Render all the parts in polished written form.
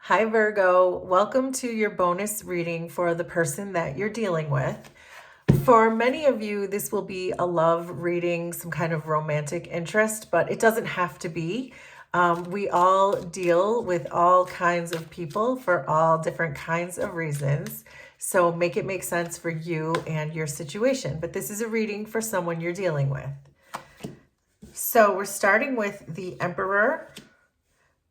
Hi, Virgo. Welcome to your bonus reading for the person that you're dealing with. For many of you, this will be a love reading, some kind of romantic interest, but it doesn't have to be. We all deal with all kinds of people for all different kinds of reasons. So make it make sense for you and your situation. But this is a reading for someone you're dealing with. So we're starting with the Emperor,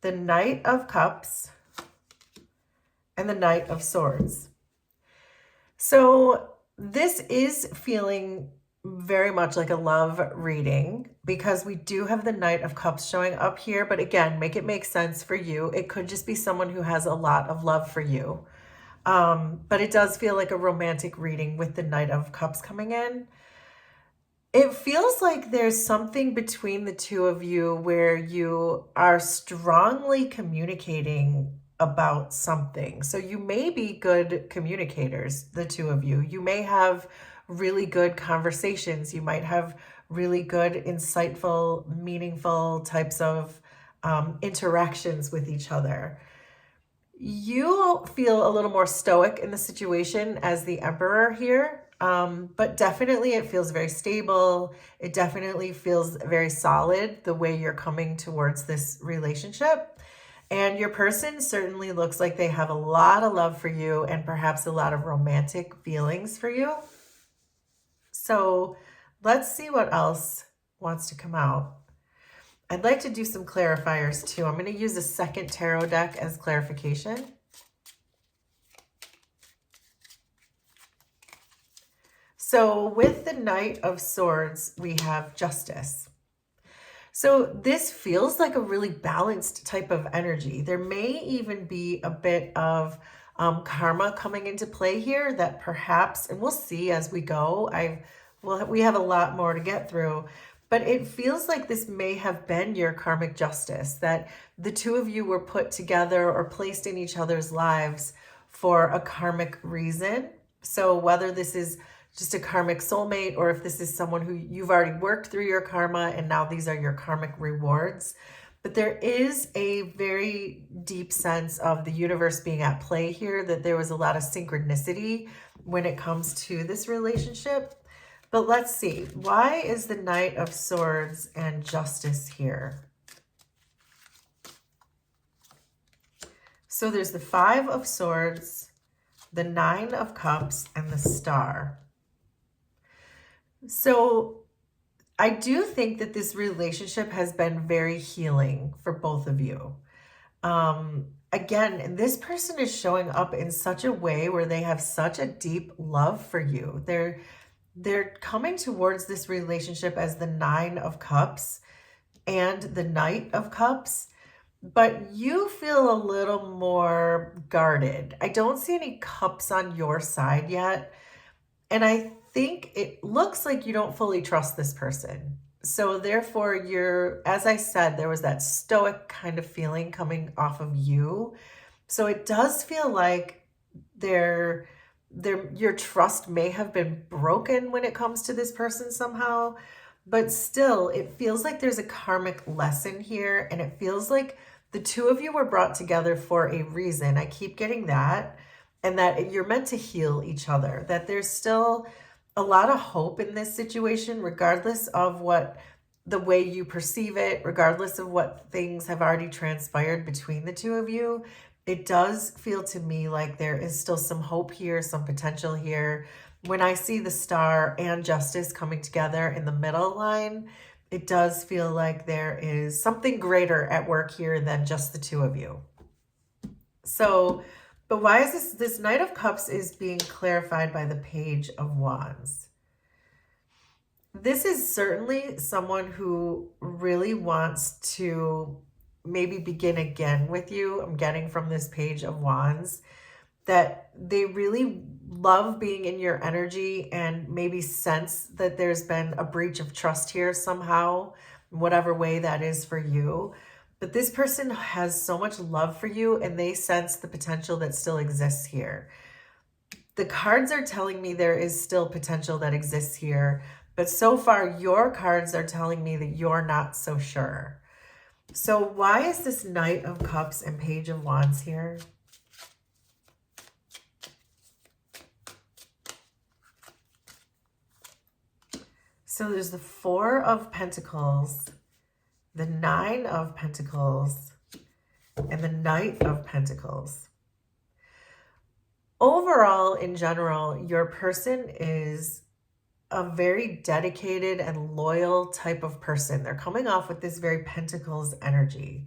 the Knight of Cups, and the Knight of Swords. So this is feeling very much like a love reading because we do have the Knight of Cups showing up here. But again, make it make sense for you. It could just be someone who has a lot of love for you. But it does feel like a romantic reading with the Knight of Cups coming in. It feels like there's something between the two of you where you are strongly communicating about something. So you may be good communicators, the two of you. You may have really good conversations. You might have really good, insightful, meaningful types of interactions with each other. You feel a little more stoic in the situation as the Emperor here, but definitely it feels very stable. It definitely feels very solid the way you're coming towards this relationship. And your person certainly looks like they have a lot of love for you and perhaps a lot of romantic feelings for you. So let's see what else wants to come out. I'd like to do some clarifiers too. I'm going to use a second tarot deck as clarification. So with the Knight of Swords, we have Justice. So this feels like a really balanced type of energy. There may even be a bit of karma coming into play here that perhaps, and we'll see as we go, we have a lot more to get through, but it feels like this may have been your karmic justice, that the two of you were put together or placed in each other's lives for a karmic reason. So whether this is just a karmic soulmate, or if this is someone who you've already worked through your karma and now these are your karmic rewards. But there is a very deep sense of the universe being at play here, that there was a lot of synchronicity when it comes to this relationship. But let's see, why is the Knight of Swords and Justice here? So there's the Five of Swords, the Nine of Cups, and the Star. So I do think that this relationship has been very healing for both of you. Again, this person is showing up in such a way where they have such a deep love for you. They're coming towards this relationship as the Nine of Cups and the Knight of Cups, but you feel a little more guarded. I don't see any cups on your side yet. And I think it looks like you don't fully trust this person. So therefore as I said, there was that stoic kind of feeling coming off of you. So it does feel like your trust may have been broken when it comes to this person somehow, but still it feels like there's a karmic lesson here, and it feels like the two of you were brought together for a reason. I keep getting that. And that you're meant to heal each other, that there's still a lot of hope in this situation, regardless of the way you perceive it, regardless of what things have already transpired between the two of you. It does feel to me like there is still some hope here, some potential here. When I see the Star and Justice coming together in the middle line, it does feel like there is something greater at work here than just the two of you. So, but why is this Knight of Cups is being clarified by the Page of Wands. This is certainly someone who really wants to maybe begin again with you. I'm getting from this Page of Wands that they really love being in your energy and maybe sense that there's been a breach of trust here somehow, whatever way that is for you. But this person has so much love for you, and they sense the potential that still exists here. The cards are telling me there is still potential that exists here, but so far your cards are telling me that you're not so sure. So why is this Knight of Cups and Page of Wands here? So there's the Four of Pentacles, the Nine of Pentacles, and the Knight of Pentacles. Overall, in general, your person is a very dedicated and loyal type of person. They're coming off with this very Pentacles energy.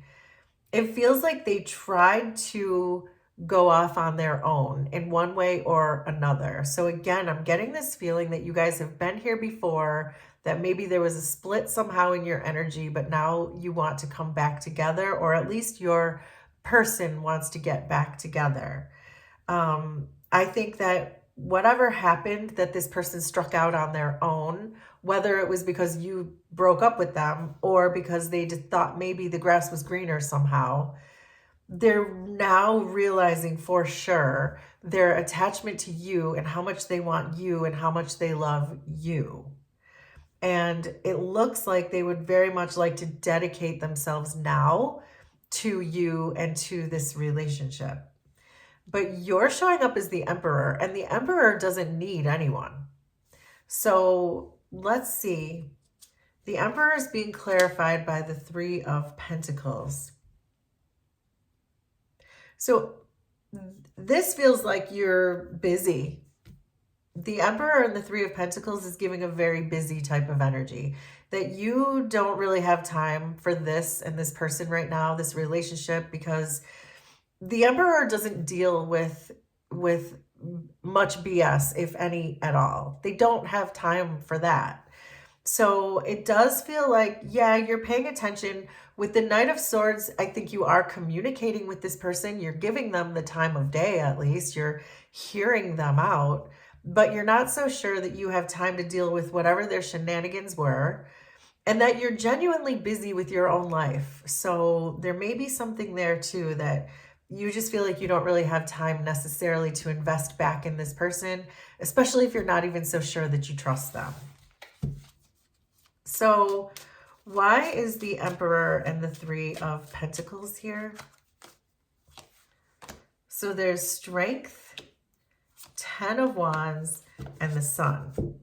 It feels like they tried to go off on their own in one way or another. So again, I'm getting this feeling that you guys have been here before, that maybe there was a split somehow in your energy, but now you want to come back together, or at least your person wants to get back together. I think that whatever happened, that this person struck out on their own, whether it was because you broke up with them or because they just thought maybe the grass was greener somehow, they're now realizing for sure their attachment to you and how much they want you and how much they love you. And it looks like they would very much like to dedicate themselves now to you and to this relationship. But you're showing up as the Emperor, and the Emperor doesn't need anyone. So let's see. The Emperor is being clarified by the Three of Pentacles. So this feels like you're busy. The Emperor and the Three of Pentacles is giving a very busy type of energy, that you don't really have time for this and this person right now, this relationship, because the Emperor doesn't deal with much BS, if any at all. They don't have time for that. So it does feel like, yeah, you're paying attention. With the Knight of Swords, I think you are communicating with this person. You're giving them the time of day, at least. You're hearing them out, but you're not so sure that you have time to deal with whatever their shenanigans were, and that you're genuinely busy with your own life. So there may be something there too, that you just feel like you don't really have time necessarily to invest back in this person, especially if you're not even so sure that you trust them. So why is the Emperor and the Three of Pentacles here? So there's Strength, Ten of Wands, and the Sun.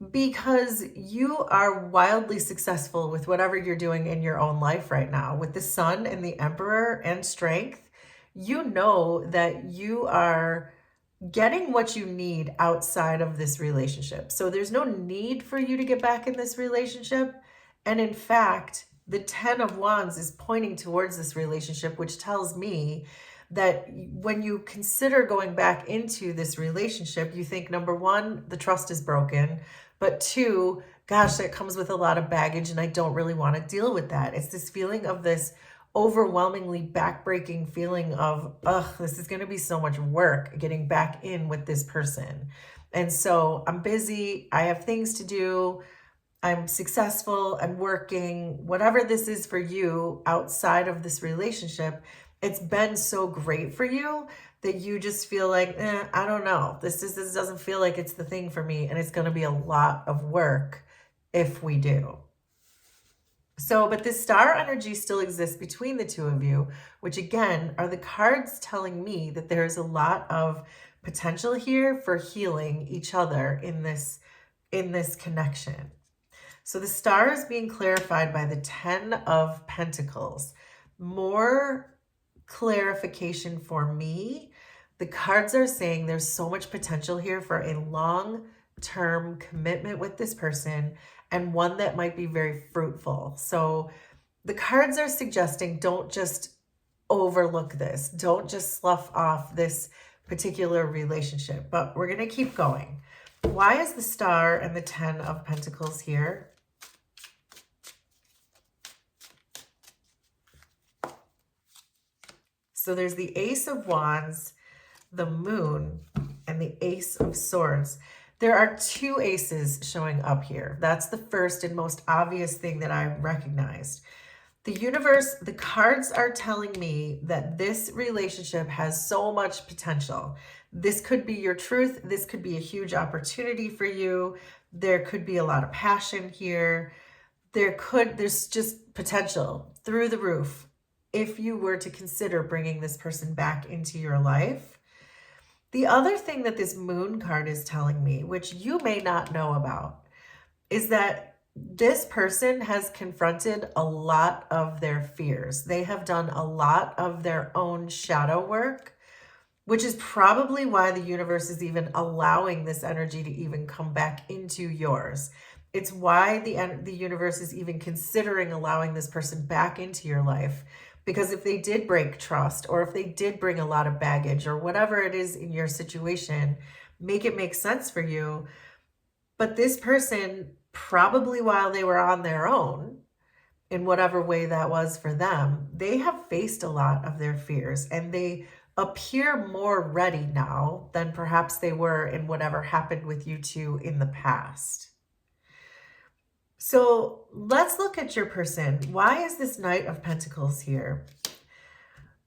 Because you are wildly successful with whatever you're doing in your own life right now. With the Sun and the Emperor and Strength, you know that you are getting what you need outside of this relationship. So there's no need for you to get back in this relationship. And in fact, the Ten of Wands is pointing towards this relationship, which tells me that when you consider going back into this relationship, you think, number one, the trust is broken, but two, gosh, that comes with a lot of baggage and I don't really want to deal with that. It's this feeling of this overwhelmingly backbreaking feeling of, ugh, this is going to be so much work getting back in with this person. And so I'm busy, I have things to do, I'm successful, I'm working, whatever this is for you outside of this relationship, it's been so great for you that you just feel like, I don't know, this doesn't feel like it's the thing for me, and it's going to be a lot of work if we do. So, but this star energy still exists between the two of you, which again are the cards telling me that there's a lot of potential here for healing each other in this connection. So the star is being clarified by the Ten of Pentacles. More clarification for me. The cards are saying there's so much potential here for a long-term commitment with this person, and one that might be very fruitful. So the cards are suggesting don't just overlook this. Don't just slough off this particular relationship, but we're going to keep going. Why is the star and the Ten of Pentacles here? So there's the Ace of Wands, the Moon, and the Ace of Swords. There are two aces showing up here. That's the first and most obvious thing that I recognized. The universe, the cards are telling me that this relationship has so much potential. This could be your truth. This could be a huge opportunity for you. There could be a lot of passion here. there's just potential through the roof if you were to consider bringing this person back into your life. The other thing that this moon card is telling me, which you may not know about, is that this person has confronted a lot of their fears. They have done a lot of their own shadow work, which is probably why the universe is even allowing this energy to even come back into yours. It's why the universe is even considering allowing this person back into your life. Because if they did break trust, or if they did bring a lot of baggage, or whatever it is in your situation, make it make sense for you. But this person, probably while they were on their own, in whatever way that was for them, they have faced a lot of their fears, and they appear more ready now than perhaps they were in whatever happened with you two in the past. So let's look at your person. Why is this Knight of Pentacles here?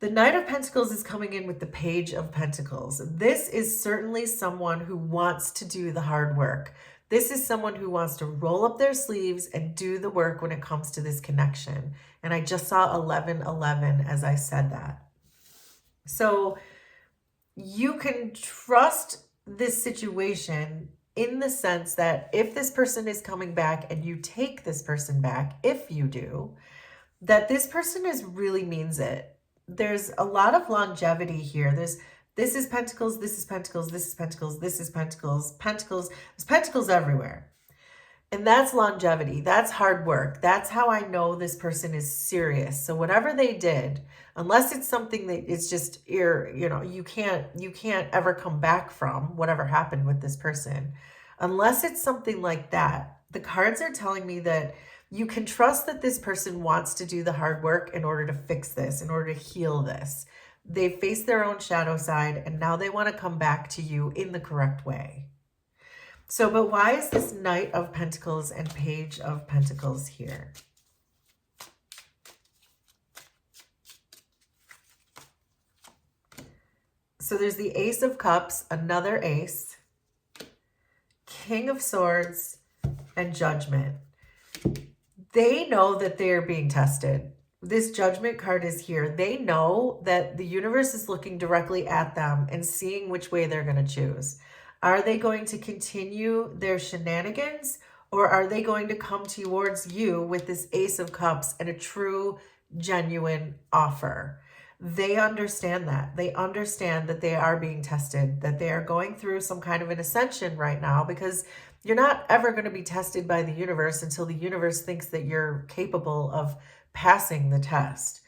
The Knight of Pentacles is coming in with the Page of Pentacles. This is certainly someone who wants to do the hard work. This is someone who wants to roll up their sleeves and do the work when it comes to this connection. And I just saw 1111 as I said that. So you can trust this situation in the sense that if this person is coming back and you take this person back, if you do, that this person really means it. There's a lot of longevity here. This is Pentacles, this is Pentacles, this is Pentacles, this is Pentacles, Pentacles, there's Pentacles everywhere. And that's longevity. That's hard work. That's how I know this person is serious. So whatever they did, unless it's something that it's just you can't ever come back from whatever happened with this person. Unless it's something like that, the cards are telling me that you can trust that this person wants to do the hard work in order to fix this, in order to heal this. They faced their own shadow side, and now they want to come back to you in the correct way. So, but why is this Knight of Pentacles and Page of Pentacles here? So there's the Ace of Cups, another Ace, King of Swords, and Judgment. They know that they are being tested. This Judgment card is here. They know that the universe is looking directly at them and seeing which way they're going to choose. Are they going to continue their shenanigans, or are they going to come towards you with this Ace of Cups and a true, genuine offer? They understand that. They understand that they are being tested, that they are going through some kind of an ascension right now, because you're not ever going to be tested by the universe until the universe thinks that you're capable of passing the test.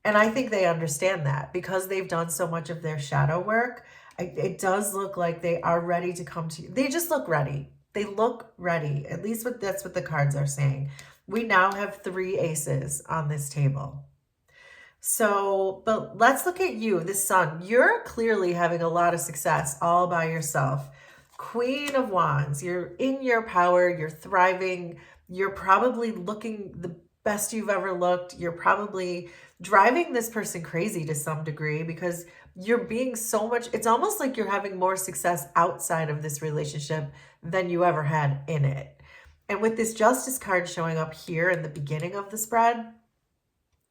And I think they understand that because they've done so much of their shadow work. It does look like they are ready to come to you. They just look ready. They look ready. At least that's what the cards are saying. We now have 3 aces on this table. So, but let's look at you, the Sun. You're clearly having a lot of success all by yourself. Queen of Wands, you're in your power, you're thriving, you're probably looking the best you've ever looked. You're probably driving this person crazy to some degree because you're being so much, it's almost like you're having more success outside of this relationship than you ever had in it. And with this Justice card showing up here in the beginning of the spread,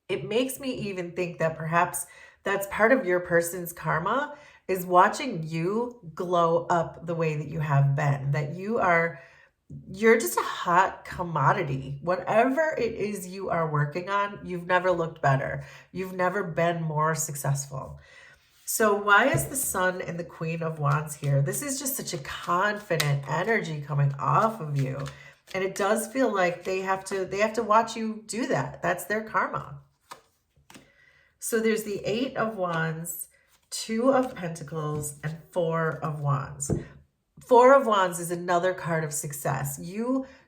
it makes me even think that perhaps that's part of your person's karma, is watching you glow up the way that you have been, that you're just a hot commodity. Whatever it is you are working on, you've never looked better. You've never been more successful. So why is the Sun and the Queen of Wands here? This is just such a confident energy coming off of you. And it does feel like they have to watch you do that. That's their karma. So there's the 8 of Wands, 2 of Pentacles, and 4 of Wands. 4 of Wands is another card of success.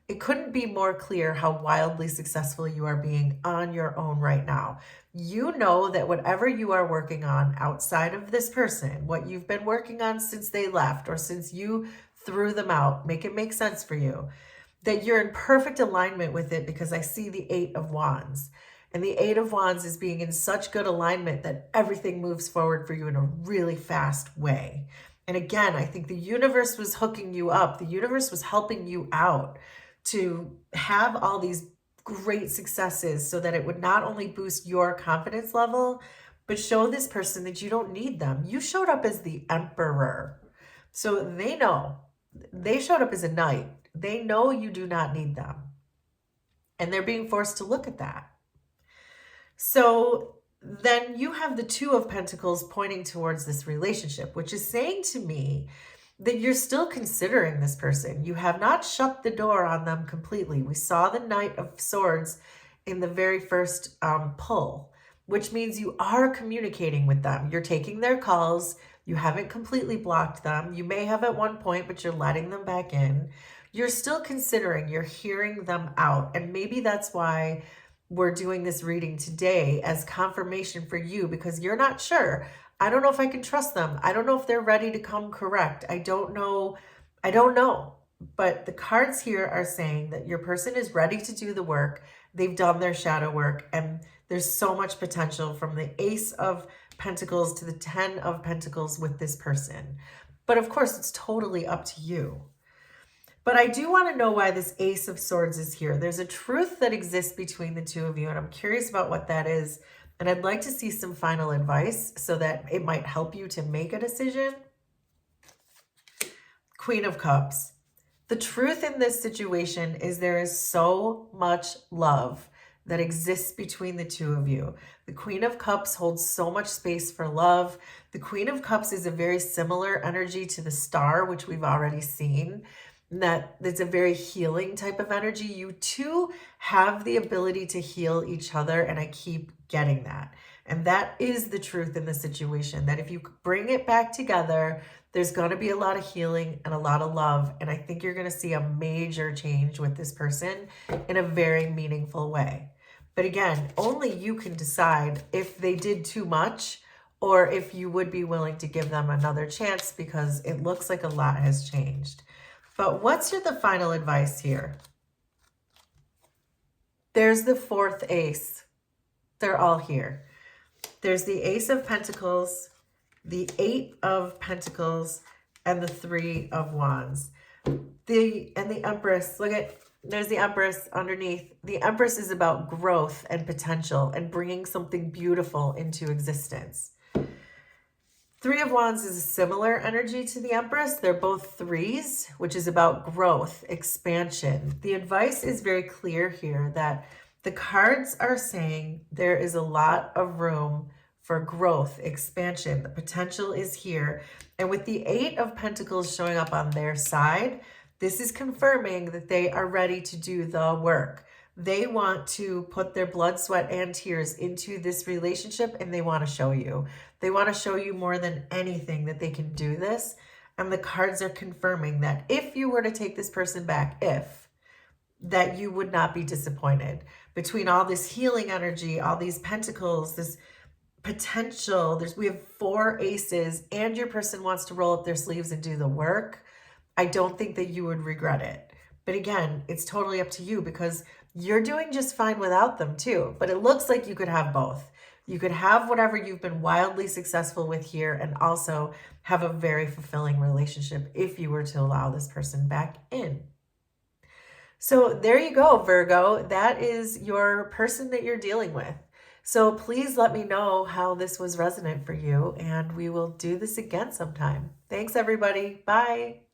It couldn't be more clear how wildly successful you are being on your own right now. You know that whatever you are working on outside of this person, what you've been working on since they left or since you threw them out, make it make sense for you, that you're in perfect alignment with it, because I see the 8 of Wands. And the 8 of Wands is being in such good alignment that everything moves forward for you in a really fast way. And again, I think the universe was hooking you up. The universe was helping you out to have all these great successes so that it would not only boost your confidence level, but show this person that you don't need them. You showed up as the emperor. So they know. They showed up as a knight. They know you do not need them. And they're being forced to look at that. So then you have the Two of Pentacles pointing towards this relationship, which is saying to me that you're still considering this person. You have not shut the door on them completely. We saw the Knight of Swords in the very first pull, which means you are communicating with them. You're taking their calls. You haven't completely blocked them. You may have at one point, but you're letting them back in. You're still considering, you're hearing them out. And maybe that's why we're doing this reading today as confirmation for you, because you're not sure. I don't know if I can trust them. I don't know if they're ready to come correct. I don't know. But the cards here are saying that your person is ready to do the work. They've done their shadow work, and there's so much potential from the Ace of Pentacles to the 10 of Pentacles with this person. But of course, it's totally up to you. But I do want to know why this Ace of Swords is here. There's a truth that exists between the two of you, and I'm curious about what that is. And I'd like to see some final advice so that it might help you to make a decision. Queen of Cups. The truth in this situation is there is so much love that exists between the two of you. The Queen of Cups holds so much space for love. The Queen of Cups is a very similar energy to the Star, which we've already seen. That it's a very healing type of energy. You two have the ability to heal each other, and I keep getting that. And that is the truth in the situation, that if you bring it back together, there's going to be a lot of healing and a lot of love. And I think you're going to see a major change with this person in a very meaningful way. But again, only you can decide if they did too much or if you would be willing to give them another chance, because it looks like a lot has changed. But what's the final advice here? There's the fourth ace. They're all here. There's the Ace of Pentacles, the Eight of Pentacles, and the Three of Wands. The Empress, look at, there's the Empress underneath. The Empress is about growth and potential and bringing something beautiful into existence. Three of Wands is a similar energy to the Empress. They're both threes, which is about growth, expansion. The advice is very clear here that the cards are saying there is a lot of room for growth, expansion. The potential is here. And with the Eight of Pentacles showing up on their side, this is confirming that they are ready to do the work. They want to put their blood, sweat, and tears into this relationship, and they want to show you. They want to show you more than anything that they can do this. And the cards are confirming that if you were to take this person back, that you would not be disappointed. Between all this healing energy, all these pentacles, this potential, we have four aces, and your person wants to roll up their sleeves and do the work. I don't think that you would regret it. But again, it's totally up to you, because you're doing just fine without them too. But it looks like you could have both. You could have whatever you've been wildly successful with here and also have a very fulfilling relationship if you were to allow this person back in. So there you go, Virgo. That is your person that you're dealing with. So please let me know how this was resonant for you, and we will do this again sometime. Thanks, everybody. Bye.